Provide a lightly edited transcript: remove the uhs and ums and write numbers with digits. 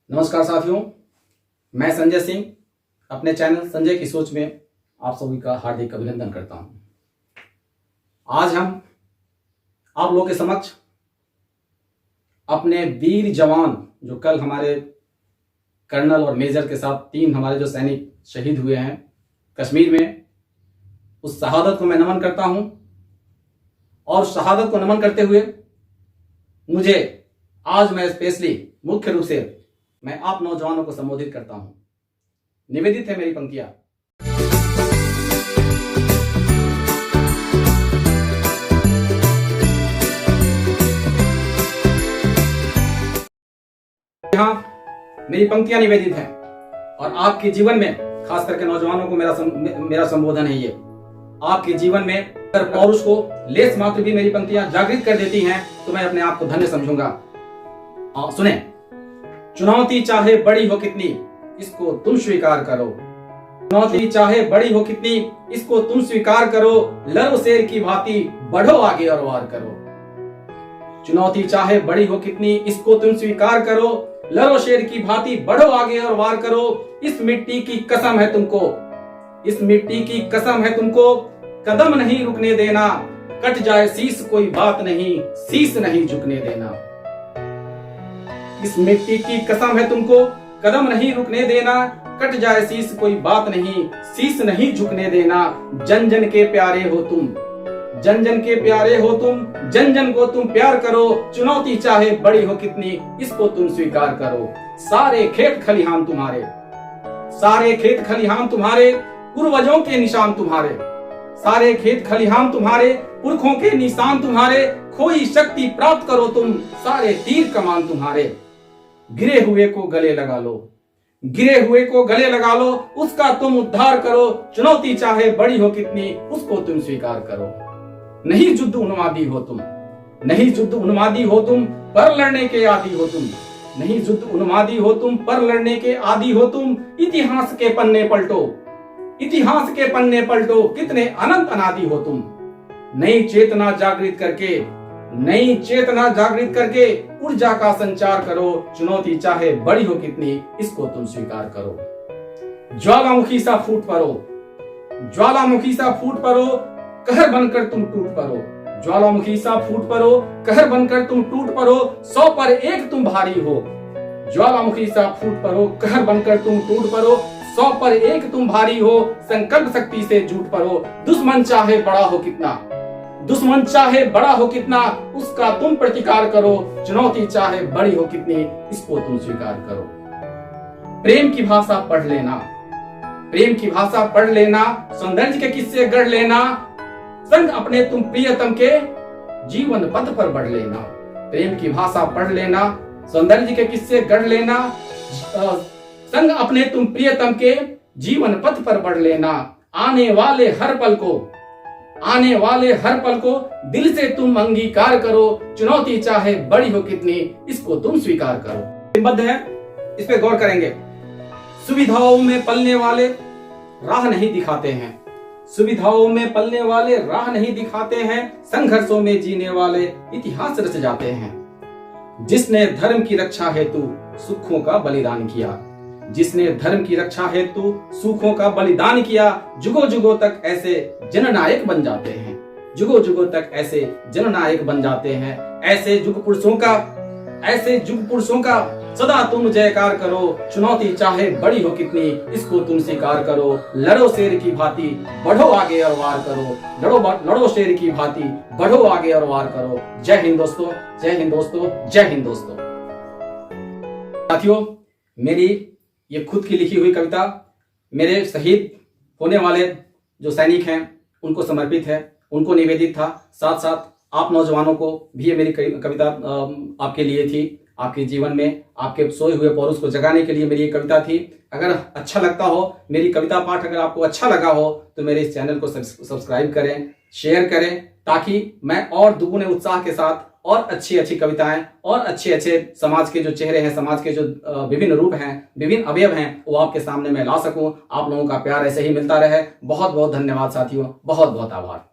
नमस्कार साथियों, मैं संजय सिंह अपने चैनल संजय की सोच में आप सभी का हार्दिक अभिनंदन करता हूं। आज हम आप लोगों के समक्ष अपने वीर जवान जो कल हमारे कर्नल और मेजर के साथ 3 हमारे जो सैनिक शहीद हुए हैं कश्मीर में, उस शहादत को मैं नमन करता हूं। और शहादत को नमन करते हुए मुझे आज मैं स्पेशली मुख्य रूप से मैं आप नौजवानों को संबोधित करता हूं। निवेदित है मेरी पंक्तियां। यहां मेरी पंक्तियां निवेदित हैं और आपके जीवन में, खास करके नौजवानों को मेरा संबोधन है ये। आपके जीवन में अगर पौरुष को लेस मात्र भी मेरी पंक्तियां जागृत कर देती हैं तो मैं अपने आप को धन्य समझूंगा। सुने। चुनौती चाहे बड़ी हो कितनी, इसको तुम स्वीकार करो। चुनौती चाहे बड़ी हो कितनी, इसको तुम स्वीकार करो। लड़ो शेर की भांति, बढ़ो आगे और वार करो। चुनौती चाहे बड़ी हो कितनी, इसको तुम स्वीकार करो। लड़ो शेर की भांति, बढ़ो आगे और वार करो। इस मिट्टी की कसम है तुमको, इस मिट्टी की कसम है तुमको, कदम नहीं रुकने देना। कट जाए शीश कोई बात नहीं, शीश नहीं झुकने देना। इस मिट्टी की कसम है तुमको, कदम नहीं रुकने देना। कट जाए शीश कोई बात नहीं, शीश नहीं झुकने देना। जन जन के प्यारे हो तुम, जन जन के प्यारे हो तुम, जन जन को तुम प्यार करो। चुनौती चाहे बड़ी हो कितनी, इसको तुम स्वीकार करो। सारे खेत खलिहान तुम्हारे, सारे खेत खलिहान तुम्हारे, पूर्वजों के निशान तुम्हारे। सारे खेत खलिहान तुम्हारे, पुरखों के निशान तुम्हारे। खोई शक्ति प्राप्त करो तुम, सारे तीर कमान तुम्हारे। गिरे हुए को गले लगा लो, गिरे हुए को गले लगा लो, उसका तुम उद्धार करो। चुनौती चाहे बड़ी हो कितनी, उसको तुम स्वीकार करो। नहीं युद्ध उन्मादी हो तुम, नहीं युद्ध उन्मादी हो तुम, पर लड़ने के आदी हो तुम। नहीं युद्ध उन्मादी हो तुम, पर लड़ने के आदी हो तुम। इतिहास के पन्ने पलटो, इतिहास के पन्ने पलटो, कितने अनंत अनादि हो तुम। नई चेतना जागृत करके, नई चेतना जागृत करके ऊर्जा का संचार करो। चुनौती चाहे बड़ी हो कितनी, इसको तुम स्वीकार करो। ज्वालामुखी सा फूट पड़ो, ज्वालामुखी सा फूट पड़ो, कहर बनकर तुम टूट पड़ो। ज्वालामुखी सा फूट पड़ो, कहर बनकर तुम टूट पड़ो। 100 पर एक तुम भारी हो। ज्वालामुखी सा फूट पड़ो, कहर बनकर तुम टूट पड़ो। 100 पर एक तुम भारी हो, संकल्प शक्ति से जूट पड़ो। दुश्मन चाहे बड़ा हो कितना, दुश्मन चाहे बड़ा हो कितना, उसका तुम प्रतिकार करो। चुनौती चाहे बड़ी हो कितनी, इसको तुम स्वीकार करो। प्रेम की भाषा पढ़ लेना, प्रेम की भाषा पढ़ लेना। सौंदर्य के किस्से गढ़ लेना, संग अपने तुम प्रियतम के जीवन पथ पर बढ़ लेना। प्रेम की भाषा पढ़ लेना, सौंदर्य के किस्से गढ़ लेना, संग अपने तुम प्रियतम के जीवन पथ पर बढ़ लेना। आने वाले हर पल को, आने वाले हर पल को दिल से तुम अंगीकार करो। चुनौती चाहे बड़ी हो कितनी, इसको तुम स्वीकार करो। बद्ध है, इस पे गौर करेंगे। सुविधाओं में पलने वाले राह नहीं दिखाते हैं, सुविधाओं में पलने वाले राह नहीं दिखाते हैं। संघर्षों में जीने वाले इतिहास रच जाते हैं। जिसने धर्म की रक्षा हेतु सुखों का बलिदान किया, जिसने धर्म की रक्षा हेतु सुखों का बलिदान किया। जुगों जुगों तक ऐसे जननायक बन जाते हैं, जुगों जुगों तक ऐसे जननायक बन जाते हैं। ऐसे युग पुरुषों का, ऐसे युग पुरुषों का सदा तुम जयकार करो। चुनौती चाहे बड़ी हो कितनी, इसको तुम स्वीकार करो। लड़ो शेर की भांति, बढ़ो आगे और वार करो। लड़ो शेर की भांति, बढ़ो आगे और वार करो। जय हिंद दोस्तों, जय हिंद दोस्तों, जय हिंद दोस्तों। साथियों, मेरी ये खुद की लिखी हुई कविता मेरे शहीद होने वाले जो सैनिक हैं उनको समर्पित है, उनको निवेदित था। साथ साथ आप नौजवानों को भी ये मेरी कविता आपके लिए थी। आपके जीवन में आपके सोए हुए पौरुष को जगाने के लिए मेरी ये कविता थी। अगर अच्छा लगता हो मेरी कविता पाठ, अगर आपको अच्छा लगा हो तो मेरे इस चैनल को सब्सक्राइब करें, शेयर करें, ताकि मैं और दुगुने उत्साह के साथ और अच्छी अच्छी कविताएं और अच्छे अच्छे समाज के जो चेहरे हैं, समाज के जो विभिन्न रूप हैं, विभिन्न अवयव हैं, वो आपके सामने मैं ला सकूं। आप लोगों का प्यार ऐसे ही मिलता रहे। बहुत बहुत धन्यवाद साथियों, बहुत बहुत आभार।